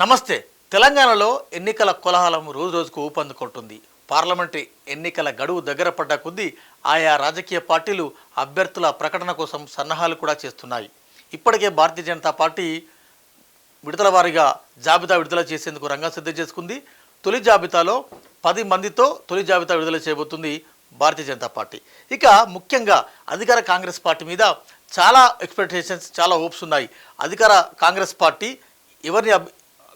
నమస్తే. తెలంగాణలో ఎన్నికల కోలాహలం రోజు రోజుకు ఊపందుకుంటుంది. పార్లమెంటరీ ఎన్నికల గడువు దగ్గర పడ్డ కొద్దీ ఆయా రాజకీయ పార్టీలు అభ్యర్థుల ప్రకటన కోసం సన్నాహాలు కూడా చేస్తున్నాయి. ఇప్పటికే భారతీయ జనతా పార్టీ విడతల వారీగా జాబితా విడుదల చేసేందుకు రంగం సిద్ధం చేసుకుంది. తొలి జాబితాలో 10 మందితో తొలి జాబితా విడుదల చేయబోతుంది భారతీయ జనతా పార్టీ. ఇక ముఖ్యంగా అధికార కాంగ్రెస్ పార్టీ మీద చాలా ఎక్స్పెక్టేషన్స్, చాలా హోప్స్ ఉన్నాయి. అధికార కాంగ్రెస్ పార్టీ ఎవరిని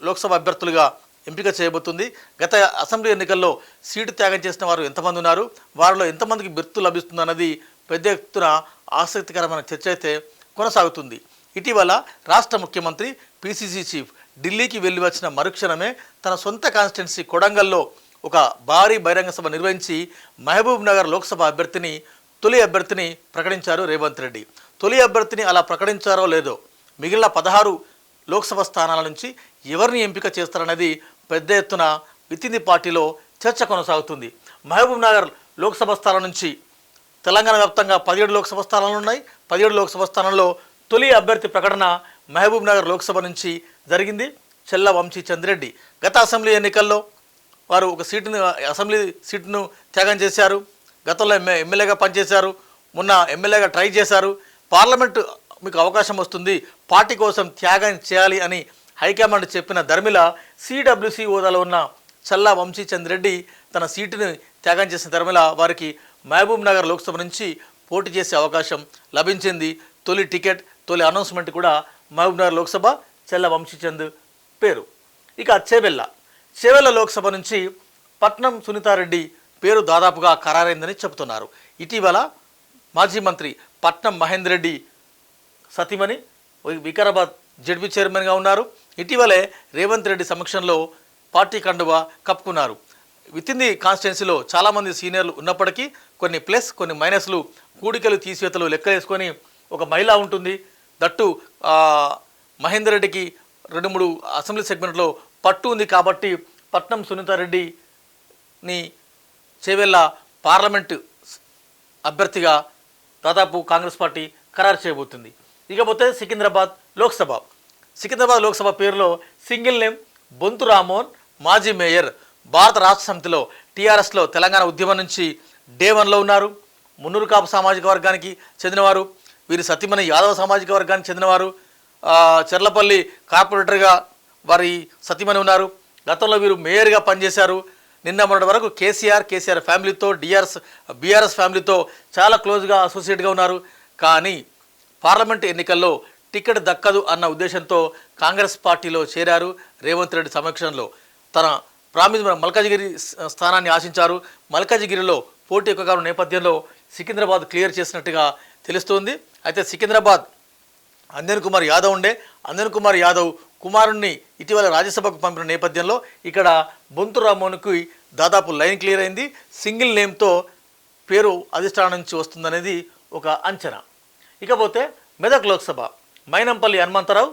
లోక్సభ అభ్యర్థులుగా ఎంపిక చేయబోతుంది? గత అసెంబ్లీ ఎన్నికల్లో సీటు త్యాగం చేసిన వారు ఎంతమంది ఉన్నారు, వారిలో ఎంతమందికి బిర్తు లభిస్తుంది అన్నది పెద్ద ఎత్తున ఆసక్తికరమైన చర్చ అయితే కొనసాగుతుంది. ఇటీవల రాష్ట్ర ముఖ్యమంత్రి పిసిసి చీఫ్ ఢిల్లీకి వెళ్ళి వచ్చిన మరుక్షణమే తన సొంత కాన్స్టిట్యున్సీ కొడంగల్లో ఒక భారీ బహిరంగ సభ నిర్వహించి మహబూబ్ నగర్ లోక్సభ అభ్యర్థిని తొలి అభ్యర్థిని ప్రకటించారు రేవంత్ రెడ్డి. తొలి అభ్యర్థిని అలా ప్రకటించారో లేదో మిగిలిన 16 లోక్సభ స్థానాల నుంచి ఎవరిని ఎంపిక చేస్తారనేది పెద్ద ఎత్తున విత్ ది పార్టీలో చర్చ కొనసాగుతుంది. మహబూబ్ నగర్ లోక్సభ స్థానం నుంచి తెలంగాణ వ్యాప్తంగా 17 లోక్సభ స్థానాలు ఉన్నాయి. 17 లోక్సభ స్థానంలో తొలి అభ్యర్థి ప్రకటన మహబూబ్ నగర్ లోక్సభ నుంచి జరిగింది. చెల్ల వంశీ చంద్రెడ్డి గత అసెంబ్లీ ఎన్నికల్లో వారు ఒక అసెంబ్లీ సీటును త్యాగం చేశారు. గతంలో ఎమ్మెల్యేగా పనిచేశారు. మొన్న ఎమ్మెల్యేగా ట్రై చేశారు. పార్లమెంటు మీకు అవకాశం వస్తుంది, పార్టీ కోసం త్యాగం చేయాలి అని హైకమాండ్ చెప్పిన ధర్మిల సిడబ్ల్యూసి హోదాలో ఉన్న చల్లా వంశీచంద్ రెడ్డి తన సీటుని త్యాగం చేసిన ధర్మిల వారికి మహబూబ్ నగర్ లోక్సభ నుంచి పోటీ చేసే అవకాశం లభించింది. తొలి టికెట్, తొలి అనౌన్స్మెంట్ కూడా మహబూబ్ నగర్ లోక్సభ చల్లా వంశీచంద్ పేరు. ఇక చేవెళ్ళ లోక్సభ నుంచి పట్నం సునీతారెడ్డి పేరు దాదాపుగా ఖరారైందని చెబుతున్నారు. ఇటీవల మాజీ మంత్రి పట్నం మహేందర్ రెడ్డి సతీమణి వికారాబాద్ జడ్పీ చైర్మన్గా ఉన్నారు. ఇటీవలే రేవంత్ రెడ్డి సమక్షంలో పార్టీ కండువా కప్పుకున్నారు. విత్ ఇన్ ది కాన్స్టిట్యున్సీలో చాలామంది సీనియర్లు ఉన్నప్పటికీ కొన్ని ప్లస్ కొన్ని మైనస్లు, కూడికలు తీసివేతలు లెక్కలేసుకొని ఒక మహిళ ఉంటుంది. దట్టు మహేందర్ రెడ్డికి 2-3 అసెంబ్లీ సెగ్మెంట్లో పట్టు ఉంది కాబట్టి పట్నం సునీతారెడ్డిని చేవెళ్ళ పార్లమెంటు అభ్యర్థిగా దాదాపు కాంగ్రెస్ పార్టీ ఖరారు చేయబోతుంది. ఇకపోతే సికింద్రాబాద్ లోక్సభ పేరులో సింగిల్ నేమ్ బొంతు రామ్మోహన్ మాజీ మేయర్. భారత రాష్ట్ర సమితిలో టీఆర్ఎస్లో తెలంగాణ ఉద్యమం నుంచి డే 1లో ఉన్నారు. మున్నూరు కాపు సామాజిక వర్గానికి చెందినవారు. వీరి సతీమణి యాదవ సామాజిక వర్గానికి చెందినవారు. చెర్లపల్లి కార్పొరేటర్గా వారి సతీమణి ఉన్నారు. గతంలో వీరు మేయర్గా పనిచేశారు. నిన్న మొన్నటి వరకు కేసీఆర్ ఫ్యామిలీతో బీఆర్ఎస్ ఫ్యామిలీతో చాలా క్లోజ్గా అసోసియేట్గా ఉన్నారు. కానీ పార్లమెంట్ ఎన్నికల్లో టికెట్ దక్కదు అన్న ఉద్దేశంతో కాంగ్రెస్ పార్టీలో చేరారు. రేవంత్ రెడ్డి సమక్షంలో తన మల్కాజిగిరి స్థానాన్ని ఆశించారు. మల్కాజిగిరిలో పోటీ ఎక్కువగా ఉన్న నేపథ్యంలో సికింద్రాబాద్ క్లియర్ చేసినట్టుగా తెలుస్తోంది. అయితే సికింద్రాబాద్ అంజన్ కుమార్ యాదవ్ కుమారుణ్ణి ఇటీవల రాజ్యసభకు పంపిన నేపథ్యంలో ఇక్కడ బొంతు రామ్మోహన్కి దాదాపు లైన్ క్లియర్ అయింది. సింగిల్ నేమ్తో పేరు అధిష్టానం నుంచి వస్తుందనేది ఒక అంచనా. ఇకపోతే మెదక్ లోక్సభ మైనంపల్లి హనుమంతరావు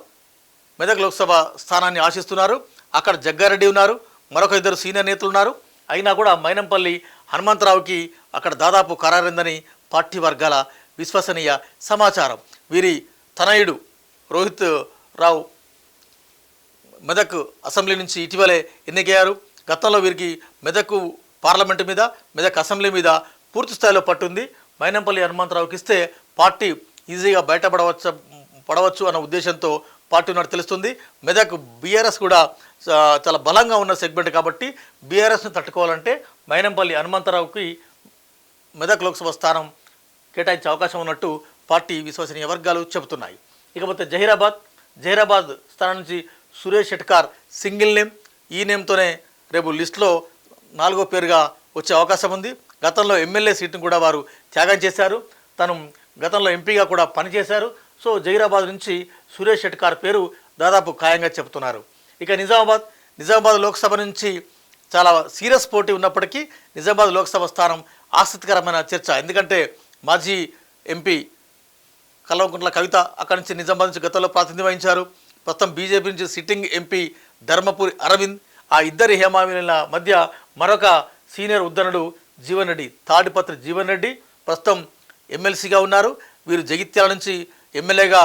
మెదక్ లోక్సభ స్థానాన్ని ఆశిస్తున్నారు. అక్కడ జగ్గారెడ్డి ఉన్నారు, మరొక 2 సీనియర్ నేతలు ఉన్నారు. అయినా కూడా మైనంపల్లి హనుమంతరావుకి అక్కడ దాదాపు ఖరారైందని పార్టీ వర్గాల విశ్వసనీయ సమాచారం. వీరి తనయుడు రోహిత్ రావు మెదక్ అసెంబ్లీ నుంచి ఇటీవలే ఎన్నికయ్యారు. గతంలో వీరికి మెదక్ పార్లమెంటు మీద, మెదక్ అసెంబ్లీ మీద పూర్తి స్థాయిలో పట్టుంది. మైనంపల్లి హనుమంతరావుకి ఇస్తే పార్టీ ఈజీగా పడవచ్చు అన్న ఉద్దేశంతో పార్టీ ఉన్నట్టు తెలుస్తుంది. మెదక్ బీఆర్ఎస్ కూడా చాలా బలంగా ఉన్న సెగ్మెంట్ కాబట్టి బీఆర్ఎస్ని తట్టుకోవాలంటే మైనంపల్లి హనుమంతరావుకి మెదక్ లోక్సభ స్థానం కేటాయించే అవకాశం ఉన్నట్టు పార్టీ విశ్వసనీయ వర్గాలు చెబుతున్నాయి. ఇకపోతే జహీరాబాద్ స్థానం నుంచి సురేష్ షెట్కార్ సింగిల్ నేమ్. ఈ నేమ్తోనే రేపు లిస్టులో 4వ పేరుగా వచ్చే అవకాశం ఉంది. గతంలో ఎమ్మెల్యే సీటును కూడా వారు త్యాగం చేశారు. తను గతంలో ఎంపీగా కూడా పనిచేశారు. సో జహీరాబాద్ నుంచి సురేష్ షెట్కార్ పేరు దాదాపు ఖాయంగా చెబుతున్నారు. ఇక నిజామాబాద్ లోక్సభ నుంచి చాలా సీరియస్ పోటీ ఉన్నప్పటికీ నిజామాబాద్ లోక్సభ స్థానం ఆసక్తికరమైన చర్చ. ఎందుకంటే మాజీ ఎంపీ కల్వకుంట్ల కవిత అక్కడి నుంచి నిజామాబాద్ నుంచి గతంలో ప్రాతినిధ్యం వహించారు. ప్రస్తుతం బీజేపీ నుంచి సిట్టింగ్ ఎంపీ ధర్మపురి అరవింద్. ఆ ఇద్దరి హేమామిల మధ్య మరొక సీనియర్ ఉద్దనుడు తాడిపత్రి జీవన్ రెడ్డి ప్రస్తుతం ఎమ్మెల్సీగా ఉన్నారు. వీరు జగిత్యాల నుంచి ఎమ్మెల్యేగా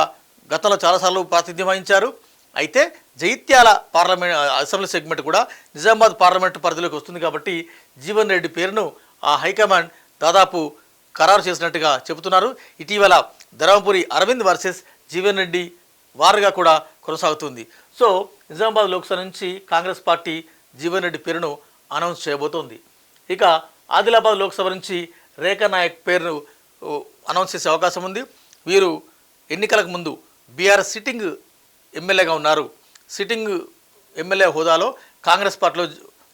గతంలో చాలాసార్లు ప్రాతినిధ్యం వహించారు. అయితే జైత్యాల పార్లమెంట్ అసెంబ్లీ సెగ్మెంట్ కూడా నిజామాబాద్ పార్లమెంట్ పరిధిలోకి వస్తుంది కాబట్టి జీవన్ రెడ్డి పేరును ఆ హైకమాండ్ దాదాపు ఖరారు చేసినట్టుగా చెబుతున్నారు. ఇటీవల ధర్మపురి అరవింద్ వర్సెస్ జీవన్ రెడ్డి వారుగా కూడా కొనసాగుతుంది. సో నిజామాబాద్ లోక్సభ నుంచి కాంగ్రెస్ పార్టీ జీవన్ రెడ్డి పేరును అనౌన్స్ చేయబోతోంది. ఇక ఆదిలాబాద్ లోక్సభ నుంచి రేఖా నాయక్ పేరును అనౌన్స్ చేసే అవకాశం ఉంది. వీరు ఎన్నికలకు ముందు బీఆర్ఎస్ సిట్టింగ్ ఎమ్మెల్యేగా ఉన్నారు. సిట్టింగ్ ఎమ్మెల్యే హోదాలో కాంగ్రెస్ పార్టీలో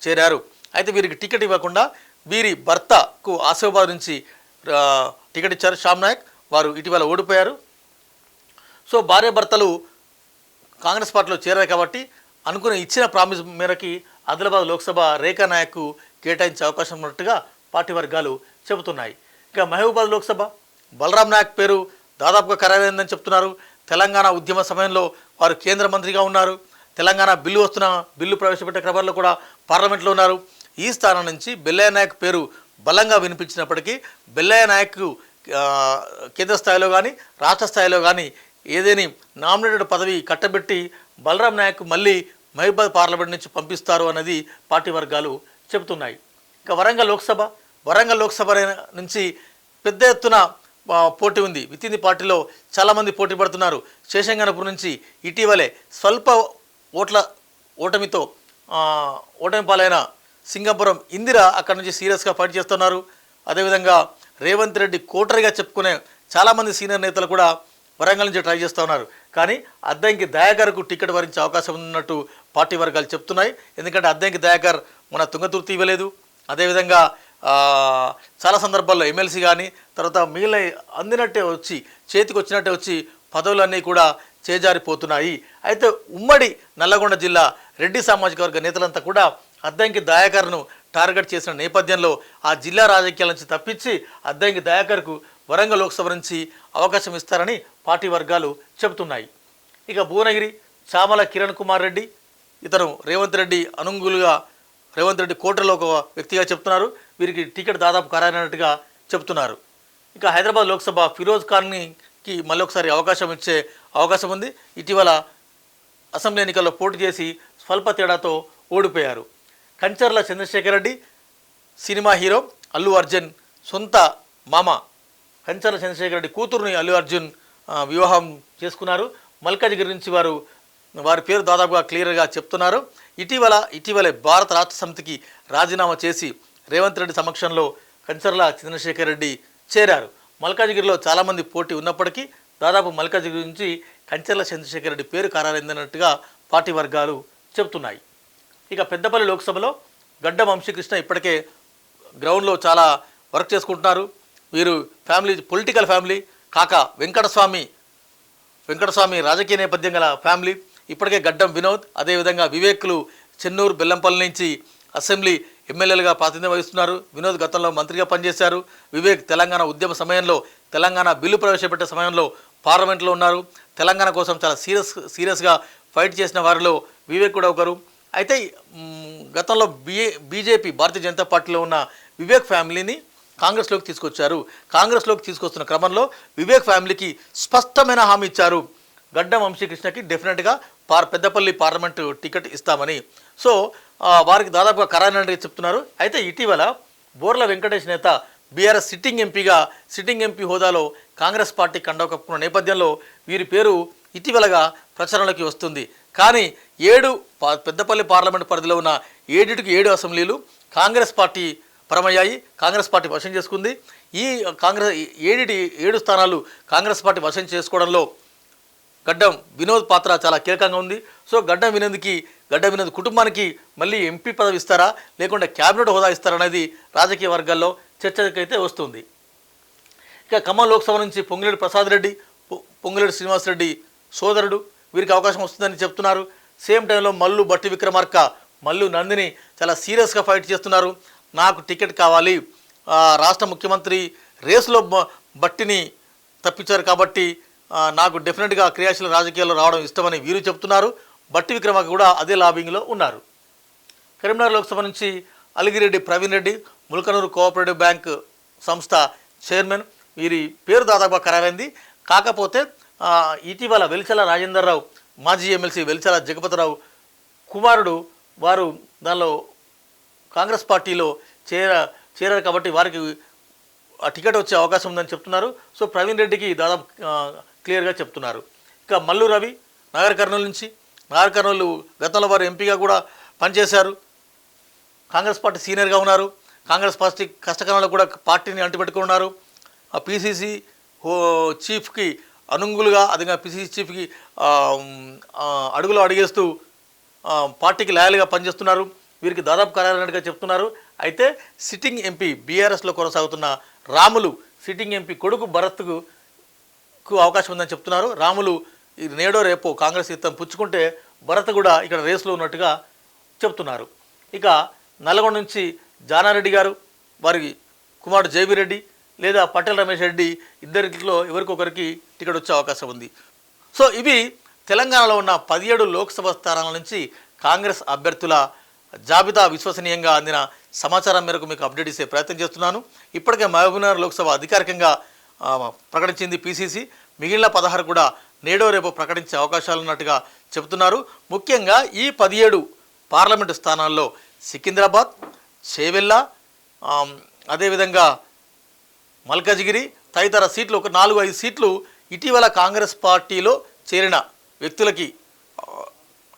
చేరారు. అయితే వీరికి టికెట్ ఇవ్వకుండా వీరి భర్తకు ఆసిఫాబాద్ నుంచి టికెట్ ఇచ్చారు శ్యామ్ నాయక్. వారు ఇటీవల ఓడిపోయారు. సో భార్య భర్తలు కాంగ్రెస్ పార్టీలో చేరారు కాబట్టి అనుకుని ఇచ్చిన ప్రామిస్ మేరకి ఆదిలాబాద్ లోక్సభ రేఖా నాయక్కు కేటాయించే అవకాశం ఉన్నట్టుగా పార్టీ వర్గాలు చెబుతున్నాయి. ఇక మహబూబాద్ లోక్సభ బలరాం నాయక్ పేరు దాదాపుగా ఖరారైందని చెప్తున్నారు. తెలంగాణ ఉద్యమ సమయంలో వారు కేంద్ర మంత్రిగా ఉన్నారు. తెలంగాణ బిల్లు ప్రవేశపెట్టే క్రమంలో కూడా పార్లమెంట్లో ఉన్నారు. ఈ స్థానం నుంచి బెల్లయ్య నాయక్ పేరు బలంగా వినిపించినప్పటికీ బెల్లయ్య నాయక్ కేంద్ర స్థాయిలో కానీ రాష్ట్ర స్థాయిలో కానీ ఏదేని నామినేటెడ్ పదవి కట్టబెట్టి బలరాం నాయక్ మళ్ళీ మహబూబాద్ పార్లమెంట్ నుంచి పంపిస్తారు అన్నది పార్టీ వర్గాలు చెబుతున్నాయి. ఇక వరంగల్ లోక్సభ నుంచి పెద్ద ఎత్తున పోటీ ఉంది. విత్ ఇన్ ది పార్టీలో చాలామంది పోటీ పడుతున్నారు. శేషంగనపూర్ నుంచి ఇటీవలే స్వల్ప ఓటమి పాలైన సింగపురం ఇందిర అక్కడి నుంచి సీరియస్గా ఫైట్ చేస్తున్నారు. అదేవిధంగా రేవంత్ రెడ్డి కోటరిగా చెప్పుకునే చాలామంది సీనియర్ నేతలు కూడా వరంగల్ నుంచి ట్రై చేస్తూ ఉన్నారు. కానీ అద్దంకి దయాకర్కు టికెట్ వరించే అవకాశం ఉన్నట్టు పార్టీ వర్గాలు చెప్తున్నాయి. ఎందుకంటే అద్దంకి దయాకర్ మన తుంగతుర్తి ఇవ్వలేదు. అదేవిధంగా చాలా సందర్భాల్లో ఎమ్మెల్సీ కానీ తర్వాత మిగిలిన అందినట్టే వచ్చి చేతికి వచ్చినట్టే వచ్చి పదవులన్నీ కూడా చేజారిపోతున్నాయి. అయితే ఉమ్మడి నల్లగొండ జిల్లా రెడ్డి సామాజిక వర్గ నేతలంతా కూడా అద్దంకి దయాకర్ను టార్గెట్ చేసిన నేపథ్యంలో ఆ జిల్లా రాజకీయాల నుంచి తప్పించి అద్దంకి దయాకర్కు వరంగల్ లోక్సభ నుంచి అవకాశం ఇస్తారని పార్టీ వర్గాలు చెబుతున్నాయి. ఇక భువనగిరి చామల కిరణ్ కుమార్ రెడ్డి ఇతను రేవంత్ రెడ్డి అనుగులుగా రేవంత్ రెడ్డి కోటలో ఒక వ్యక్తిగా చెప్తున్నారు. వీరికి టికెట్ దాదాపు ఖరారైనట్టుగా చెప్తున్నారు. ఇక హైదరాబాద్ లోక్సభ ఫిరోజ్ ఖాన్కి మళ్ళీ ఒకసారి అవకాశం ఇచ్చే అవకాశం ఉంది. ఇటీవల అసెంబ్లీ ఎన్నికల్లో పోటీ చేసి స్వల్ప తేడాతో ఓడిపోయారు. కంచర్ల చంద్రశేఖర్ రెడ్డి సినిమా హీరో అల్లు అర్జున్ సొంత మామ కంచర్ల చంద్రశేఖర్ రెడ్డి కూతురుని అల్లు అర్జున్ వివాహం చేసుకున్నారు. మల్కాజ్గిరి నుంచి వారి పేరు దాదాపుగా క్లియర్గా చెప్తున్నారు. ఇటీవలే భారత రాష్ట్ర సమితికి రాజీనామా చేసి రేవంత్ రెడ్డి సమక్షంలో కంచర్ల చంద్రశేఖర్ రెడ్డి చేరారు. మల్కాజ్గిరిలో చాలామంది పోటీ ఉన్నప్పటికీ దాదాపు మల్కాజ్గిరి నుంచి కంచర్ల చంద్రశేఖర్ రెడ్డి పేరు ఖరారైందన్నట్టుగా పార్టీ వర్గాలు చెబుతున్నాయి. ఇక పెద్దపల్లి లోక్సభలో గడ్డం వంశీకృష్ణ ఇప్పటికే గ్రౌండ్లో చాలా వర్క్ చేసుకుంటున్నారు. వీరు పొలిటికల్ ఫ్యామిలీ కాక వెంకటస్వామి రాజకీయ నేపథ్యం గల ఫ్యామిలీ. ఇప్పటికే గడ్డం వినోద్ అదేవిధంగా వివేక్లు చెన్నూరు బెల్లంపల్లి నుంచి అసెంబ్లీ ఎమ్మెల్యేలుగా ప్రాతినిధ్యం వహిస్తున్నారు. వినోద్ గతంలో మంత్రిగా పనిచేశారు. వివేక్ తెలంగాణ ఉద్యమ సమయంలో తెలంగాణ బిల్లు ప్రవేశపెట్టే సమయంలో పార్లమెంట్లో ఉన్నారు. తెలంగాణ కోసం చాలా సీరియస్గా ఫైట్ చేసిన వారిలో వివేక్ కూడా ఒకరు. అయితే గతంలో బీజేపీ భారతీయ జనతా పార్టీలో ఉన్న వివేక్ ఫ్యామిలీని కాంగ్రెస్లోకి తీసుకొచ్చారు. కాంగ్రెస్లోకి తీసుకొస్తున్న క్రమంలో వివేక్ ఫ్యామిలీకి స్పష్టమైన హామీ ఇచ్చారు. గడ్డం వంశీకృష్ణకి డెఫినెట్గా పెద్దపల్లి పార్లమెంటు టికెట్ ఇస్తామని. సో వారికి దాదాపుగా ఖరారైనట్టుగా చెప్తున్నారు. అయితే ఇటీవల బోర్ల వెంకటేష్ నేత బీఆర్ఎస్ సిట్టింగ్ ఎంపీ హోదాలో కాంగ్రెస్ పార్టీ కండవ కప్పుకున్న నేపథ్యంలో వీరి పేరు ఇటీవలగా ప్రచారంలోకి వస్తుంది. కానీ పెద్దపల్లి పార్లమెంటు పరిధిలో ఉన్న 7 అసెంబ్లీలు కాంగ్రెస్ పార్టీ పరమయ్యాయి. కాంగ్రెస్ పార్టీ వశం చేసుకుంది. ఈ 7 స్థానాలు కాంగ్రెస్ పార్టీ వశం చేసుకోవడంలో గడ్డం వినోద్ పాత్ర చాలా కీలకంగా ఉంది. సో గడ్డం వినోద్ కుటుంబానికి మళ్ళీ ఎంపీ పదవి ఇస్తారా లేకుంటే క్యాబినెట్ హోదా ఇస్తారా అనేది రాజకీయ వర్గాల్లో చర్చకైతే వస్తుంది. ఇక ఖమ్మం లోక్సభ నుంచి పొంగులేటి ప్రసాద్ రెడ్డి పొంగులేటి శ్రీనివాసరెడ్డి సోదరుడు వీరికి అవకాశం వస్తుందని చెప్తున్నారు. సేమ్ టైంలో బట్టి విక్రమార్క నందిని చాలా సీరియస్గా ఫైట్ చేస్తున్నారు. నాకు టికెట్ కావాలి, రాష్ట్ర ముఖ్యమంత్రి రేసులో బట్టిని తప్పించారు కాబట్టి నాకు డెఫినెట్గా క్రియాశీల రాజకీయాల్లో రావడం ఇష్టమని వీరు చెప్తున్నారు. బట్టి విక్రమార్క కూడా అదే లాబింగ్లో ఉన్నారు. కరీంనగర్ లోక్సభ నుంచి అలిగిరెడ్డి ప్రవీణ్ రెడ్డి ముల్కనూరు కోఆపరేటివ్ బ్యాంక్ సంస్థ చైర్మన్ వీరి పేరు దాదాపుగా ఖరారైంది. కాకపోతే ఇటీవల వెలిచల రాజేందర్ రావు మాజీ ఎమ్మెల్సీ వెలిచాల జగపతిరావు కుమారుడు వారు దానిలో కాంగ్రెస్ పార్టీలో చేరారు కాబట్టి వారికి ఆ టికెట్ వచ్చే అవకాశం ఉందని చెప్తున్నారు. సో ప్రవీణ్ రెడ్డికి దాదాపు క్లియర్గా చెప్తున్నారు. ఇక మల్లు రవి నాగర్ కర్నూలు నుంచి, నాగర్ కర్నూలు గతంలో వారు ఎంపీగా కూడా పనిచేశారు. కాంగ్రెస్ పార్టీ సీనియర్గా ఉన్నారు. కాంగ్రెస్ పార్టీ కష్టకాలంలో కూడా పార్టీని అంటిపెట్టుకున్నారు. ఆ పీసీసీ చీఫ్కి అనుగులుగా అదిగా పీసీసీ చీఫ్కి అడుగులో అడిగేస్తూ పార్టీకి లాయల్గా పనిచేస్తున్నారు. వీరికి దాదాపు ఖరారైనట్టుగా చెప్తున్నారు. అయితే సిట్టింగ్ ఎంపీ బీఆర్ఎస్లో కొనసాగుతున్న రాములు సిట్టింగ్ ఎంపీ కొడుకు భరత్కు అవకాశం ఉందని చెప్తున్నారు. రాములు నేడో రేపో కాంగ్రెస్ ఇత్తం పుచ్చుకుంటే భరత్ కూడా ఇక్కడ రేసులో ఉన్నట్టుగా చెప్తున్నారు. ఇక నల్గొండ నుంచి జానారెడ్డి గారు, వారి కుమారుడు జేబీ రెడ్డి లేదా పటేల్ రమేష్ రెడ్డి ఇద్దరిలో ఎవరికొకరికి టికెట్ వచ్చే అవకాశం ఉంది. సో ఇవి తెలంగాణలో ఉన్న 17 లోక్సభ స్థానాల నుంచి కాంగ్రెస్ అభ్యర్థుల జాబితా విశ్వసనీయంగా అందిన సమాచారం మేరకు మీకు అప్డేట్ ఇచ్చే ప్రయత్నం చేస్తున్నాను. ఇప్పటికే మహబూబ్నగర్ లోక్సభ అధికారికంగా ప్రకటించింది పీసీసీ. మిగిలిన 16 కూడా నేడో రేపు ప్రకటించే అవకాశాలు ఉన్నట్టుగా చెబుతున్నారు. ముఖ్యంగా ఈ 17 పార్లమెంటు స్థానాల్లో సికింద్రాబాద్, చేవెళ్ళ, అదేవిధంగా మల్కాజిగిరి తదితర సీట్లు ఒక 4-5 సీట్లు ఇటీవల కాంగ్రెస్ పార్టీలో చేరిన వ్యక్తులకి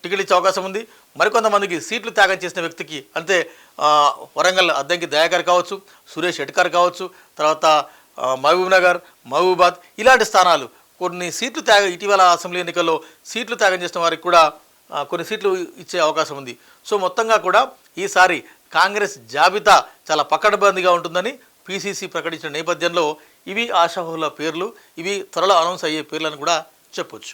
టికెట్ ఇచ్చే అవకాశం ఉంది. మరికొంతమందికి సీట్లు త్యాగం చేసిన వ్యక్తికి అంటే వరంగల్ అద్దంకి దయాకర్ కావచ్చు, సురేష్ ఎట్కర్ కావచ్చు, తర్వాత మహబూబ్నగర్, మహబూబాద్ ఇలాంటి స్థానాలు కొన్ని సీట్లు ఇటీవల అసెంబ్లీ ఎన్నికల్లో సీట్లు త్యాగం చేసిన వారికి కూడా కొన్ని సీట్లు ఇచ్చే అవకాశం ఉంది. సో మొత్తంగా కూడా ఈసారి కాంగ్రెస్ జాబితా చాలా పకడ్బందీగా ఉంటుందని పీసీసీ ప్రకటించిన నేపథ్యంలో ఇవి ఆశావహుల పేర్లు, ఇవి త్వరలో అనౌన్స్ అయ్యే పేర్లను కూడా చెప్పొచ్చు.